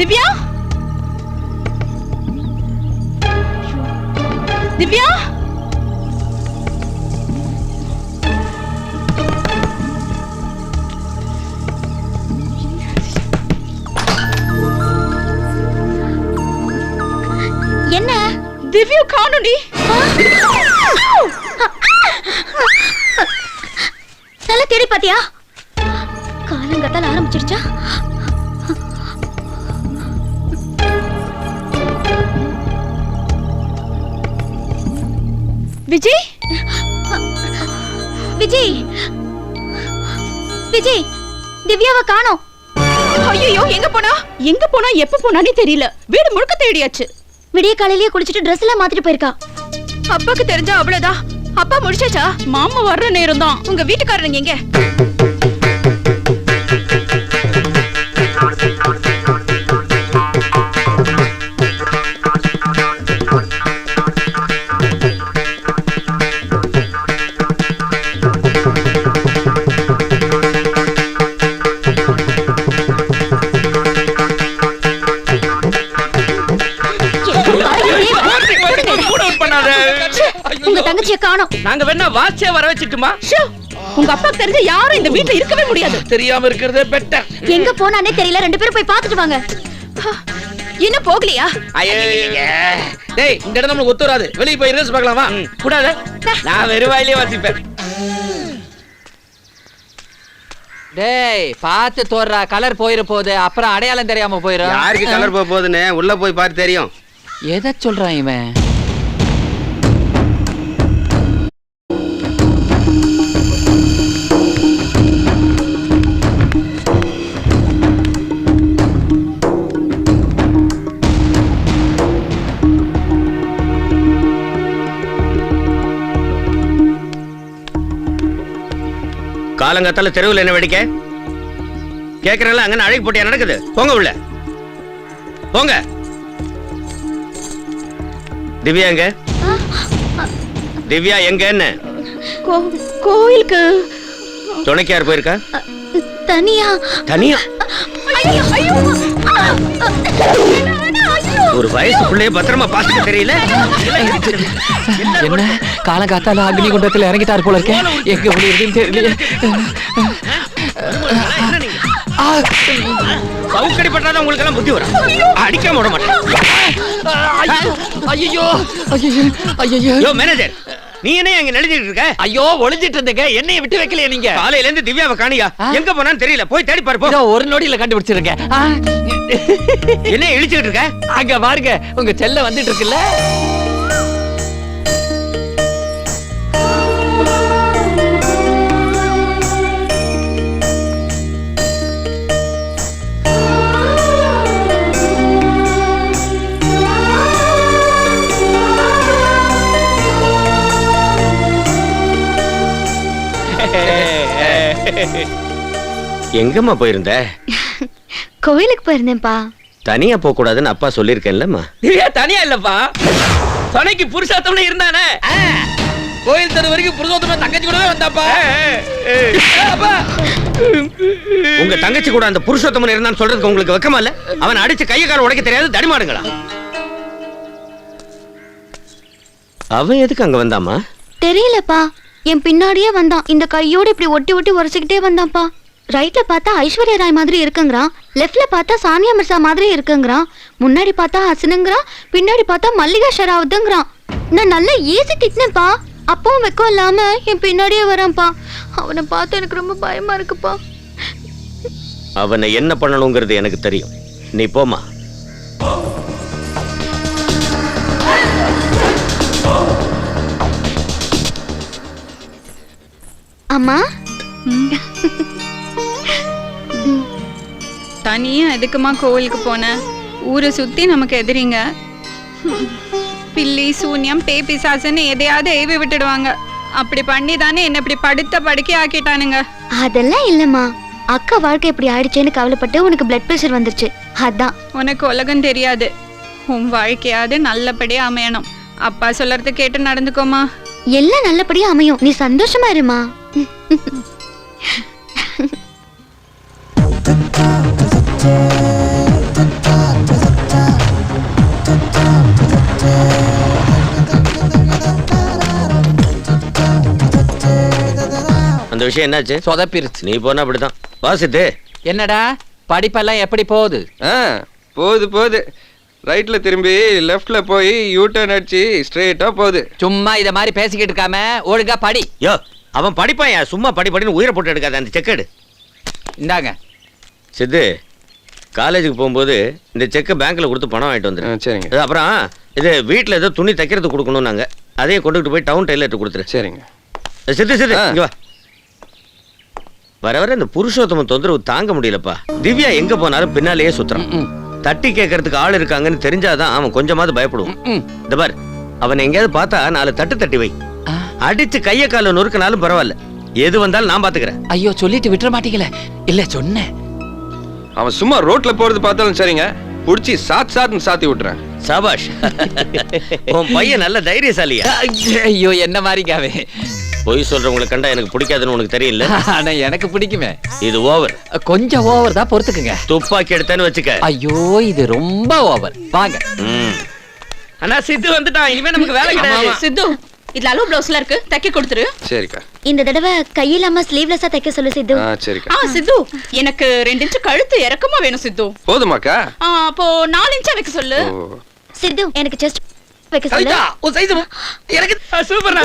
திவ்யா, திவ்யா, என்ன? திவ்யா காணோடி. நல்லா தேடி பாத்தியா? காலங்கத்தால் ஆரம்பிச்சிருச்சா? விஜய், விஜய், விஜய், திவ்யாவை காணோம். ஐயோ, எங்க போனா? எங்க போனா, எப்ப போனானே தெரியல. வீடு முழுக்க தேடியாச்சு. விடிய காலையிலேயே குளிச்சிட்டு ட்ரெஸ் எல்லாம் மாத்திட்டு போயிருக்கா. அப்பாக்கு தெரிஞ்சா அவ்வளவுதான். அப்பா முடிச்சாச்சா? மாமா வர்ற நேரம் தான். உங்க வீட்டுக்காரங்க எங்க? உங்க தங்கச்சியை காணோம். நாங்க வேணா வாட்சே வர வச்சிட்டுமா? உங்க அப்பா தெரிஞ்ச யாரும் இந்த வீட்டுல இருக்கவே முடியாது. தெரியாம இருக்கிறதே பெட்டர். எங்க போனானே தெரியல. 2 பேரும் போய் பாத்துட்டு வாங்க. இன்னும் போகலையா? டேய், இந்த இடம் நமக்கு ஒத்து வராது. வெளிய போய் ரீல்ஸ் பார்க்கலாம் வா. கூடாது. நான் வெறும் வாயிலே வாசிப்பேன். டேய், பாத்து தோறா. கலர் போயிர போகுது. அப்புறம் அடையாளம் தெரியாம போயிரும். யாருக்கு கலர் போக போகுதுன்னு உள்ள போய் பாரு தெரியும். எதை சொல்றான் இவன்? காலங்கத்தால தெருவில் என்ன வெடிக்க கேக்குறல? அங்க அழகு போட்டியா நடக்குது? போங்க உள்ள போங்க. திவ்யா எங்க? திவ்யா எங்கன்னு? கோயிலுக்கு. துணைக்கு யார் போயிருக்கா? தனியா. தனியா? ஒரு வயசு பிள்ளைய பத்திரமா பாத்துக்க தெரியல. என்ன காலங்காத்தால அக்னி குண்டத்துல இறங்கிட்டாரு போல இருக்கேன். எங்க முடியுதுன்னு தெரியல. சவுக்கடி பட்டாதான் உங்களுக்கு எல்லாம் புத்தி வரும். அடிக்காம விட மாட்டேன். ஐயோ ஐயோ ஐயோ மேனேஜர், நீ என்ன அங்க நெளிஞ்சிட்டு இருக்க? ஐயோ, ஒளிஞ்சிட்டு இருந்தீங்க. என்னைய விட்டு வைக்கலையே நீங்க? காலையில இருந்து திவ்யாவை காணியா? எங்க போனான்னு தெரியல. போய் தேடி பாரு. போ. ஒரு நொடியில கண்டுபிடிச்சிருங்க. என்ன இழிச்சுட்டு இருக்க? அங்க பாருங்க, உங்க செல்ல வந்துட்டு இருக்குல்ல. எங்கம்மா போயிருந்த? கோயிலுக்கு போயிருந்தேன்ப்பா. தனியா போக கூடாதுன்னு அப்பா சொல்லிருக்கேன்லம்மா. திவ்யா தனியா இல்லப்பா, துணைக்கு புருஷோத்தமனே இருந்தானே. கோயில் தெரு வரைக்கும் புருஷோத்தமன் தங்கச்சி கூடவே வந்தாப்பா. உங்க தங்கச்சி கூட அந்த புருஷோத்தமன் இருந்தான்னு சொல்றதுக்கு உங்களுக்கு வெக்கமா இல்ல? அவன் அடிச்சு கைய கால உடைக்க தெரியாது தடிமாடுங்களா? அவன் எதுக்கு அங்க வந்தாமா? தெரியலப்பா. என் பின்னாடியே வந்தான். இந்த கையோட இப்படி ஒட்டி ஒட்டி உரசிக்கிட்டே வந்தான்ப்பா. ரைட்ல பார்த்தா ஐஸ்வர்யா ராய் மாதிரி இருக்குங்கிறான். லெஃப்ட்ல பார்த்தா சானியா மிர்சா மாதிரி இருக்குங்கிறான். முன்னாடி பார்த்தா ஹசனுங்கிறான். பின்னாடி பார்த்தா மல்லிகா ஷராவத்துங்கிறான். நான் நல்லா ஈஸி திட்டினேன்ப்பா. அப்பவும் வெக்கம் இல்லாம என் பின்னாடியே வரான்ப்பா. அவனை பார்த்து எனக்கு ரொம்ப பயமா இருக்குப்பா. அவனை என்ன பண்ணணுங்கிறது எனக்கு தெரியும். நீ போமா. அம்மா, தனியா எதுக்குமா கோவிலுக்கு போன? ஊரை சுத்தி நமக்கு எதிரிங்க. பில்லி சூன்யம் பேய் பிசாசுன்னு எதையாவது ஏவி விட்டுடுவாங்க. அப்படி பண்ணி தானே என்ன இப்படி படுத்த படுக்கை ஆக்கிட்டானுங்க. அதெல்லாம் இல்லம்மா. அக்கா வாழ்க்கை இப்படி ஆயிடுச்சேன்னு கவலைப்பட்டு உனக்கு பிளட் பிரஷர் வந்துருச்சு. அதான். உனக்கு உலகம் தெரியாது. உன் வாழ்க்கையாவது நல்லபடியா அமையணும். அப்பா சொல்லறது கேட்டு நடந்துக்கோமா. எல்லாம் நல்லபடியா அமையும். நீ சந்தோஷமா இருமா. அந்த விஷயம் என்னாச்சு? சொதப்பிருச்சு. நீ போனா அப்படிதான். வாசித்து என்னடா படிப்பெல்லாம் எப்படி போகுது? போகுது ரைட்ல திரும்பி லெஃப்ட்ல போய் யூ டர்ன் அடிச்சு ஸ்ட்ரெயிட்டா போகுது. சும்மா இத மாதிரி பேசிக்கிட்டு இருக்காம ஒழுங்கா படி. யோ அவன் படிப்பான், சும்மா படின்னு உயிரை போட்டு எடுக்காத. அந்த செக்கெடு. இந்தாங்க. சித்து, காலேஜுக்கு போகும்போது இந்த செக்கை பேங்க்ல கொடுத்து பணம் வாங்கிட்டு வந்துரு. சரிங்க. அப்புறம் இது வீட்டில் ஏதோ துணி தைக்கிறதுக்கு கொடுக்கணும் நாங்க, அதையே கொண்டுகிட்டு போய் டவுன் டெய்லர்ட்ட கொடுத்துரு. சரிங்க. சித்து இங்க வா. வர வர இந்த புருஷோத்தம தொந்தரவு தாங்க முடியலப்பா. திவ்யா எங்க போனாலும் பின்னாலேயே சுத்துறான். தட்டி கேட்கறதுக்கு ஆள் இருக்காங்கன்னு தெரிஞ்சாதான் அவன் கொஞ்சமாவது பயப்படுவான். இந்த பார், அவன் எங்கேயாவது பார்த்தா 4 தட்டு தட்டி வை. அடிச்சு கைய கால நொறுக்கினாலும் பரவாயில்ல, எது வந்தாலும் நான் பாத்துக்கிறேன். ஐயோ சொல்லிட்டு விட்டுற மாட்டீங்களே. இல்ல சொன்னேன். அவன் சும்மா ரோட்ல போறது பார்த்தாலும் சரிங்க, புடிச்சு சாத்துன்னு சாத்தி விட்டுறேன். சபாஷ். உன் பையன் நல்ல தைரியசாலியா? ஐயோ என்ன மாதிரிக்காவே. பொய் சொல்றவங்களை கண்டா எனக்கு பிடிக்காதுன்னு உனக்கு தெரியல. ஆனா எனக்கு பிடிக்குமே. இது ஓவர். கொஞ்சம் ஓவர் தான், பொறுத்துக்குங்க. துப்பாக்கி எடுத்தேன்னு வச்சுக்க. ஐயோ இது ரொம்ப ஓவர். வாங்க. அண்ணா சித்து வந்துட்டான், இனிமே நமக்கு வேலை கிடையாது. சித்து, இதுல அளவு பிளவுஸ்ல இருக்கு, தைக்க கொடுத்துரு. சரிக்கா. இந்த தடவை கையில்லாம ஸ்லீவ்லெஸ்ஸா தைக்க சொல்லு சித்து. சரிக்கா. சித்து, எனக்கு 2 இன்ச் கழுத்து இறக்கமா வேணும் சித்து. போதுமாக்கா? அப்போ 4 இன்ச்சா வைக்க சொல்லு. சித்து எனக்கு செஸ்ட் வைக்க சொல்லு. ஒரு சைஸ் எனக்கு சூப்பர்ண்ணா.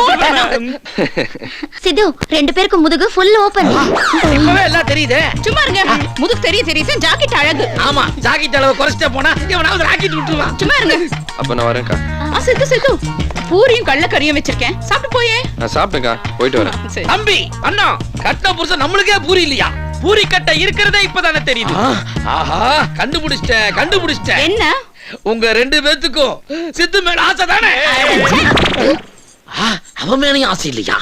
சித்து 2 பேருக்கு முதுகு ஃபுல் ஓபன். இப்பவே எல்லாம் தெரியுதே. சும்மா இருங்க. முதுகு தெரியும், ஜாக்கெட் அழகு. ஆமா, ஜாக்கெட் அளவு குறைச்சிட்டே போனா எவனாவது ராக்கெட் விட்டுருவான். சும்மா இருங்க. அப்ப நான் வரேன்க்கா. சித்து பூரியும் கடலக்கறியும் வச்சிருக்கேன், சாப்பிட்டு போயே. நான் சாப்பிட்டேன்க்கா, போயிட்டு வரேன். சரி. தம்பி, அண்ணா, கட்ட புருஷன் நம்மளுக்கே பூரி இல்லையா? பூரி கட்ட இருக்கிறதே இப்பதானே தெரியுது. ஆஹா, கண்டுபிடிச்சிட்டேன். என்ன? உங்க 2 பேத்துக்கும் சித்து மேல ஆசை தானே? அவன் மேலையும் ஆசை இல்லையா?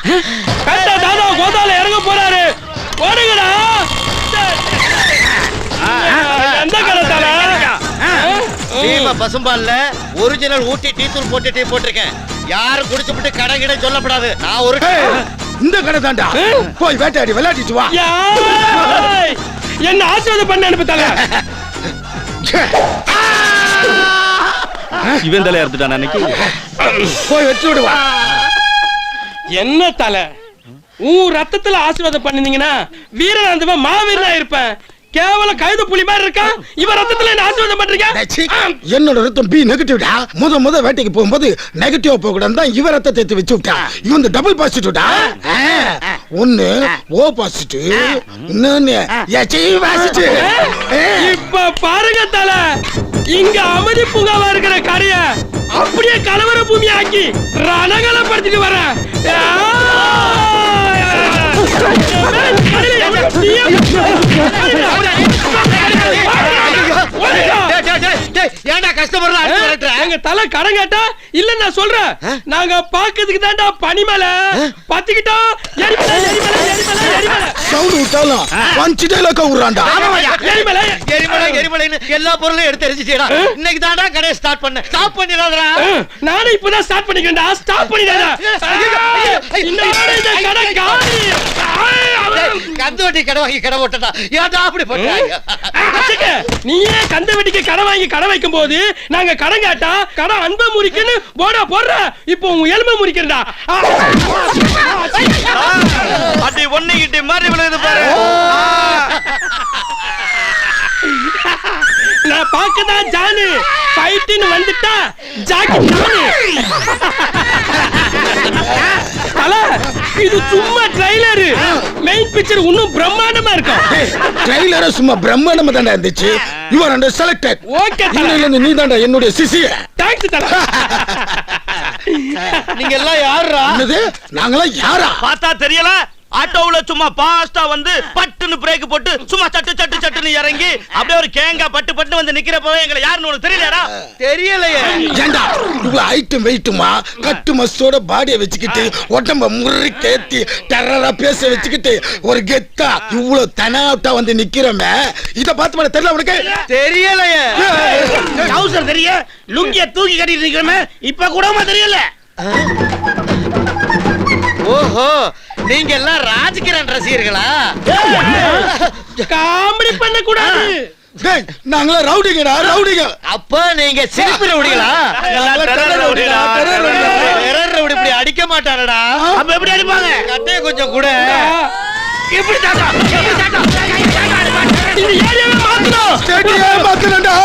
கோதால இறங்க போறாரு. ஓடுங்கடா. எந்த கடத்தால? சீமா பசும்பால்ல ஒரிஜினல் ஊட்டி டீ தூள் போட்டு டீ போட்டிருக்கேன். யாரும் குடிச்சுட்டு கடை கிட சொல்லப்படாது. நான் ஒரு இந்த கடை தாண்டா. போய் வேட்டையாடி விளையாடிட்டு வா. என்ன ஆசீர்வாதம் பண்ண அனுப்பிட்டாங்க. இவன் தலை எடுத்துட்டான் அன்னைக்கு. போய் வச்சு விடுவா. என்ன தலை, உன் ரத்தத்துல ஆசீர்வாதம் பண்ணிருந்தீங்கன்னா வீரனாந்தவ மாவீரனா இருப்பேன். கேவலம் கைது புலி மாதிரி இருக்கா. இவன் ரத்தத்துல என்ன ஆசீர்வாதம் பண்றீங்க? என்னோட ரத்தம் பி நெகட்டிவ்டா. முத வேட்டைக்கு போகும்போது நெகட்டிவ் போக கூடாது தான் இவன் ரத்தத்தை எடுத்து வச்சு விட்டா. இவன் டபுள் பாசிட்டிவ்டா. ஒன்னு ஓ பாசிட்டிவ், இன்னொன்னு எச்ஐ பாசிட்டிவ். இப்ப பாருங்க தலை, இங்க அமைதி பூங்காவா இருக்கிற கரைய அப்படியே கலவர பூமி ஆக்கி ரணகலப்படுத்திட்டு வர. ஏன்டா கஷ்டப்படுற? எங்க தலை கடன் கேட்டா இல்ல நான் சொல்றேன். நாங்க பாக்கிறதுக்கு தான்டா பனிமலை பத்திக்கிட்டோம். சவுண்ட் விட்டாலும் பஞ்சிட்டேல கவுறான்டா. எரிமலைன்னு எல்லா பொருளையும் எடுத்து எரிஞ்சிட்டேடா. இன்னைக்கு தான்டா கடையை ஸ்டார்ட் பண்ண. ஸ்டாப் பண்ணிடாதடா. நானும் இப்பதான் ஸ்டார்ட் பண்ணிக்கிறேன்டா. ஸ்டாப் பண்ணிடாத. கந்து வட்டி கடை வாங்கி கடை போட்டா. ஏன்டா அப்படி போட்டாங்க? நீயே கந்த வெட்டிக்கு கடை வாங்கி கடை வைக்கும் போது நாங்க கடன் கேட்டா கடை அன்பை முறிக்குன்னு போடா போடுற. இப்போ உங்க எலும்பை முறிக்கிறா. அடி ஒண்ணுகிட்ட மாதிரி விழுது பாரு. நான் பாக்கதான் ஜானு ஃபைட்னு வந்துட்டா ஜாக்கி ஜானு. தல, இது சும்மா ட்ரைலர். மெயின் பிக்சர் இன்னும் பிரம்மாண்டமா இருக்கும். ட்ரைலர் சும்மா பிரம்மாண்டமா தான்டா இருந்துச்சு. You are under selected. Okay தல, நீ தான்டா என்னுடைய சிசிய. தேங்க்ஸ் தல. நீங்க எல்லாம் யாருடா? என்னது? நாங்கலாம் யாரா? பார்த்தா தெரியல. ஆட்டோவுல சும்மா பாஸ்டா வந்து பட்டுன்னு பிரேக் போட்டு சும்மா சட்டுன்னு இறங்கி அப்படியே ஒரு கேங்கா பட்டு வந்து நிக்கிறப்ப எங்களை யாருன்னு உனக்கு தெரியலடா? தெரியலையே. ஏண்டா இவ்வளவு ஐட்டம் வெயிட்டுமா கட்டு மஸ்தோட பாடியை வச்சுக்கிட்டு உடம்ப முறுக்கேத்தி டெரரா பேச வச்சுக்கிட்டு ஒரு கெத்தா இவ்வளவு தனாட்டா வந்து நிக்கிறோமே, இத பார்த்து மேல தெரியல உனக்கு? தெரியலையே. டவுசர் தெரிய, லுங்கிய தூக்கி கட்டிட்டு நிக்கிறோமே, இப்ப கூடமா தெரியல? ஓஹோ, நீங்க எல்லாம் ராஜ்கிரண் ரசிகர்களா? காமெடி பண்ண கூடாது. டேய் நாங்களா ரவுடிங்கடா ரவுடிங்க. அப்ப நீங்க சிரிப்பு ரவுடிகளா? இப்படி அடிக்க மாட்டானடா. அப்ப எப்படி அடிப்பாங்க? கட்டைய கொஞ்சம் கூட. எப்படி தாத்தா? இந்த ஏரியாவை மாத்தணும். ஸ்டேடியம் மாத்தணும்டா.